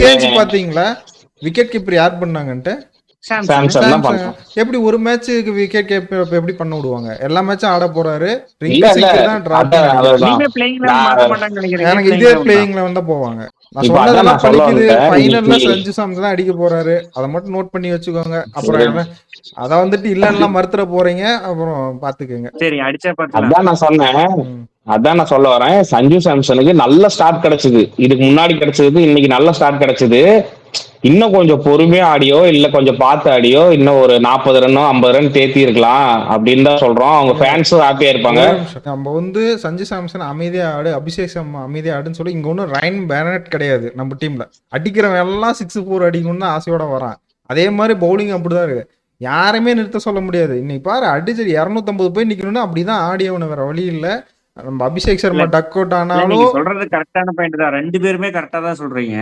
Change பாத்தீங்களா? Wicket keeper யார் பண்ணாங்கன்ட்டு? Samson தான் பண்றான். எப்படி ஒரு மேட்ச்சுக்கு விக்கெட் கீப்பர் எப்படி பண்ண விடுவாங்க? எல்லா மேட்சும் ஆட போறாரு. இல்ல ரிங்கு இல்ல சிங் தான் டிராப் அதான் பண்ணி அதுதான் எனக்கு இதே பிளேயிங் லெவன் தான் போவாங்க. நான் இப்ப அதான் சொன்னதெல்லாம் நான் சொல்ல பழிக்குது. வந்தேன். ஃபைனல்ல இன்னைக்கு சஞ்சு சாம்சன் தான் அடிக்க போறாரு. அதை மட்டும் நோட் பண்ணி வச்சுக்கோங்க. அப்புறம் என்ன அத வந்துட்டு இல்லன்னா மறுத்துற போறீங்க. அப்புறம் பாத்துக்கோங்க. சரி அடிச்சா பாத்துக்கலாம். அதான் நான் சொன்னேன். ம். அதான் நான் சொல்ல வரேன். சஞ்சு சாம்சனுக்கு நல்ல ஸ்டார்ட் கிடைச்சது. இதுக்கு முன்னாடி கிடைச்சது இன்னைக்கு நல்ல ஸ்டார்ட் கிடைச்சது. இன்னும் கொஞ்சம் பொறுமையா ஆடியோ இல்ல கொஞ்சம் பார்த்து ஆடியோ இன்னும் ஒரு 40 ரன்னோ 50 ரன் தேத்தி இருக்கலாம் அப்படின்னு தான் சொல்றோம். அவங்க ஃபேன்ஸும் ஹாப்பியா இருப்பாங்க. ஒரே நிமிஷம். நம்ம வந்து சஞ்சு சாம்சன் அமைதியா ஆடு, அபிஷேக் சர்மா அமைதியா ஆடுன்னு சொல்லி இங்க ஒன்றும் ரைன் பேனட் கிடையாது நம்ம டீம்ல. அடிக்கிறவன் எல்லாம் 6-4 அடிக்கணும்னு தான் ஆசையோட வரான். அதே மாதிரி பவுலிங் அப்படிதான் இருக்கு. யாருமே நிறுத்த சொல்ல முடியாது. இன்னைக்கு பாரு அடிச்சு 250 போய் நிக்கணும்னா அப்படிதான் ஆடியவனு, வேற வழி இல்ல. நம்ம அபிஷேக் சர்மா டக் அவுட் இல்ல, ஆனாலும் நீங்க சொல்றது கரெக்டான பாயிண்ட் தான். 2 பேருமே கரெக்டா தான் சொல்றீங்க.